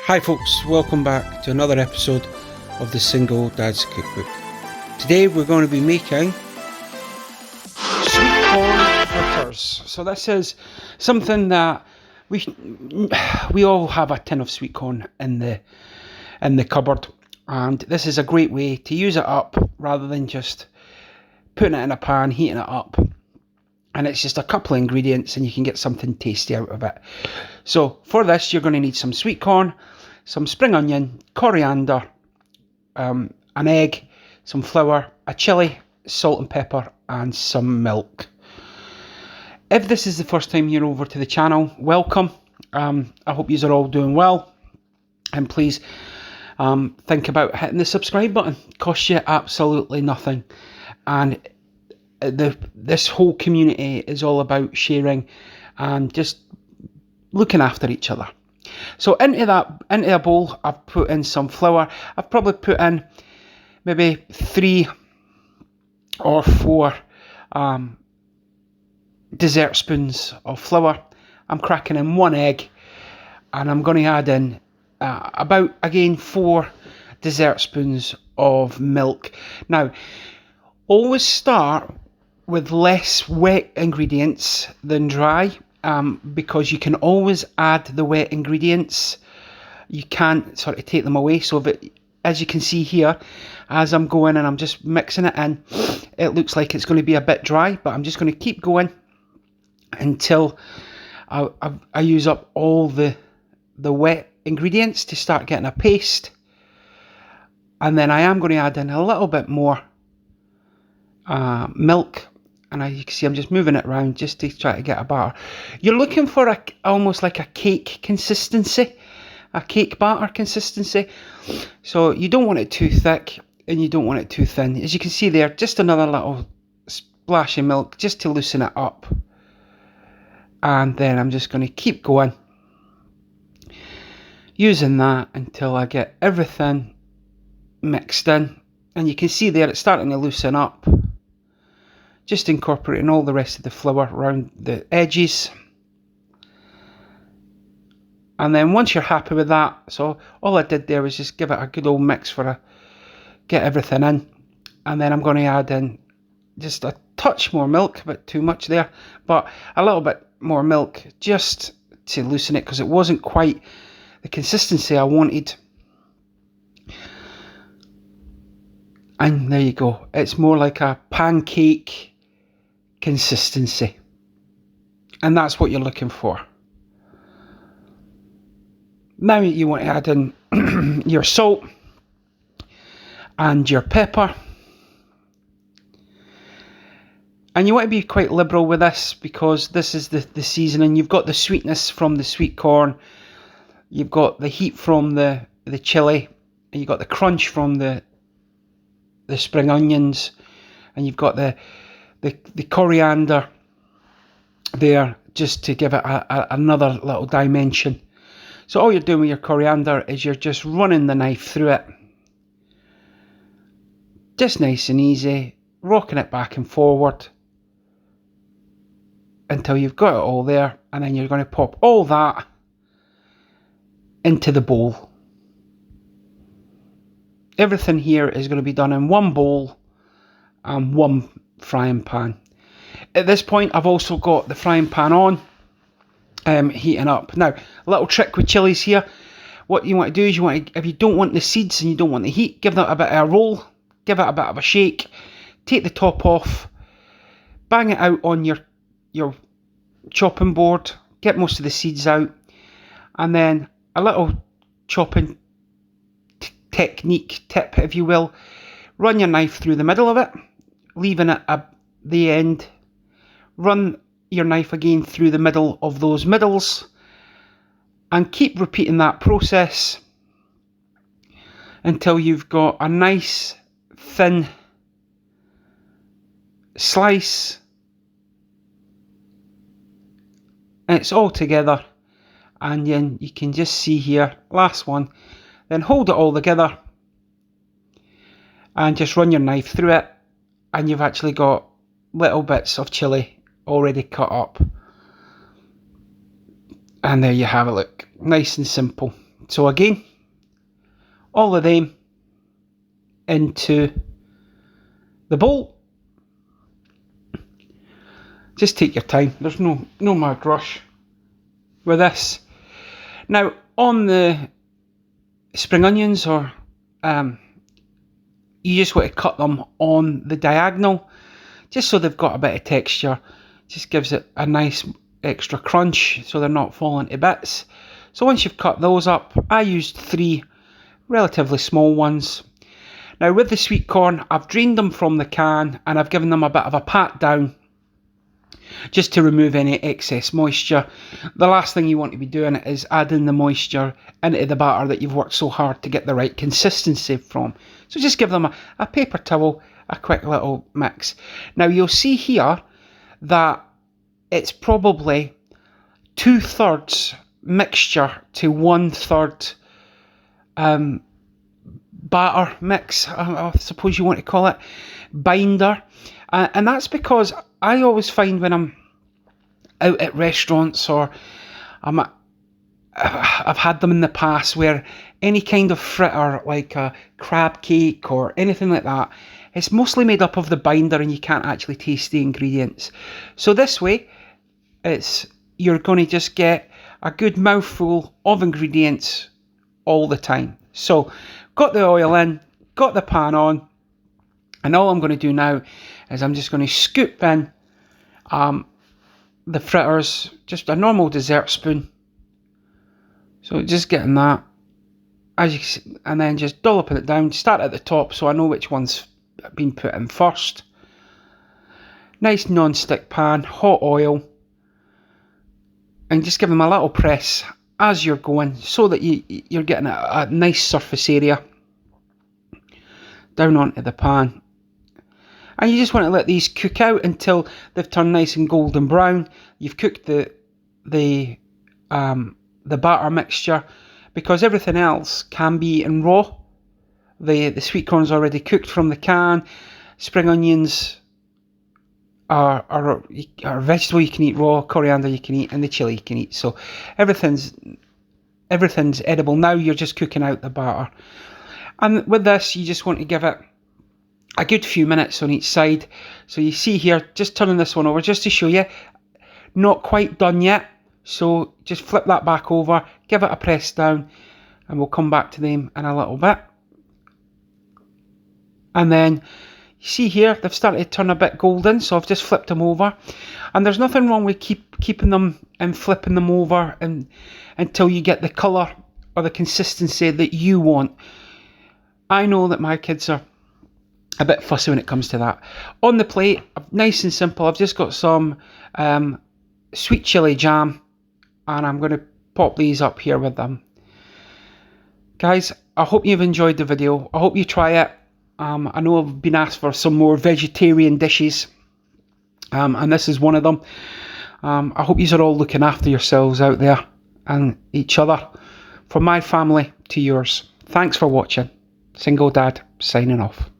Hi folks, welcome back to another episode of the Single Dad's Cookbook. Today we're going to be making Sweetcorn Fritters. So this is something that we all have a tin of sweet corn in the cupboard, and this is a great way to use it up rather than just putting it in a pan, heating it up. And it's just a couple of ingredients and you can get something tasty out of it. So for this you're going to need some sweet corn, some spring onion, coriander, an egg, some flour, a chilli, salt and pepper, and some milk. If this is the first time you're over to the channel, welcome. I hope you are all doing well, and please think about hitting the subscribe button. It costs you absolutely nothing, and this whole community is all about sharing and just looking after each other. So into a bowl, I've put in some flour. I've probably put in maybe 3 or 4 dessert spoons of flour. I'm cracking in 1 egg, and I'm going to add in about, again, 4 dessert spoons of milk. Now, always start with less wet ingredients than dry, because you can always add the wet ingredients. You can't sort of take them away. So if it, as you can see here, as I'm going and I'm just mixing it in, it looks like it's going to be a bit dry, but I'm just going to keep going until I use up all the wet ingredients to start getting a paste. And then I am going to add in a little bit more milk. And as you can see, I'm just moving it around just to try to get a batter. You're looking for almost like a cake consistency, a cake batter consistency. So you don't want it too thick and you don't want it too thin. As you can see there, just another little splash of milk just to loosen it up. And then I'm just going to keep going, using that until I get everything mixed in. And you can see there it's starting to loosen up. Just incorporating all the rest of the flour around the edges. And then once you're happy with that, so all I did there was just give it a good old mix get everything in. And then I'm going to add in just a touch more milk, a bit too much there, but a little bit more milk just to loosen it because it wasn't quite the consistency I wanted. And there you go, it's more like a pancake consistency, and that's what you're looking for. Now you want to add in your salt and your pepper, and you want to be quite liberal with this because this is the seasoning. You've got the sweetness from the sweet corn, you've got the heat from the chilli, and you've got the crunch from the spring onions, and you've got the coriander there just to give it another little dimension. So all you're doing with your coriander is you're just running the knife through it, just nice and easy, rocking it back and forward until you've got it all there, and then you're going to pop all that into the bowl. Everything here is going to be done in one bowl and one frying pan. At this point I've also got the frying pan on, heating up. Now, a little trick with chilies here, what you want to do is if you don't want the seeds and you don't want the heat, give that a bit of a roll, give it a bit of a shake, take the top off, bang it out on your chopping board, get most of the seeds out, and then a little chopping technique tip, if you will, run your knife through the middle of it, leaving it at the end, run your knife again through the middle of those middles, and keep repeating that process until you've got a nice thin slice and it's all together. And then you can just see here, last one, then hold it all together and just run your knife through it, and you've actually got little bits of chilli already cut up. And there you have it, look, nice and simple. So again, all of them into the bowl. Just take your time. There's no mad rush with this. Now on the spring onions, or you just want to cut them on the diagonal, just so they've got a bit of texture. Just gives it a nice extra crunch, so they're not falling to bits. So once you've cut those up, I used 3 relatively small ones. Now with the sweet corn, I've drained them from the can and I've given them a bit of a pat down, just to remove any excess moisture. The last thing you want to be doing is adding the moisture into the batter that you've worked so hard to get the right consistency from. So just give them a paper towel, a quick little mix. Now you'll see here that it's probably 2/3 mixture to 1/3 batter mix, I suppose you want to call it, binder. And that's because I always find when I'm out at restaurants, or I've had them in the past, where any kind of fritter like a crab cake or anything like that, it's mostly made up of the binder and you can't actually taste the ingredients. So this way, you're going to just get a good mouthful of ingredients all the time. So got the oil in, got the pan on, and all I'm going to do now is I'm just going to scoop in the fritters, just a normal dessert spoon. So just getting that, as you can see, and then just dolloping it down. Start at the top so I know which one's been put in first. Nice non-stick pan, hot oil, and just give them a little press as you're going, so that you're getting a nice surface area down onto the pan. And you just want to let these cook out until they've turned nice and golden brown. You've cooked the batter mixture, because everything else can be eaten raw. The sweet corn's already cooked from the can. Spring onions are a vegetable you can eat raw. Coriander you can eat, and the chilli you can eat. So everything's edible. Now you're just cooking out the batter. And with this, you just want to give it a good few minutes on each side. So you see here, just turning this one over just to show you, not quite done yet. So just flip that back over, give it a press down, and we'll come back to them in a little bit. And then you see here, they've started to turn a bit golden, so I've just flipped them over. And there's nothing wrong with keeping them and flipping them over until you get the colour or the consistency that you want. I know that my kids are a bit fussy when it comes to that. On the plate, nice and simple, I've just got some sweet chilli jam, and I'm going to pop these up here with them. Guys, I hope you've enjoyed the video. I hope you try it. I know I've been asked for some more vegetarian dishes, and this is one of them. I hope you are all looking after yourselves out there and each other. From my family to yours. Thanks for watching. Single Dad signing off.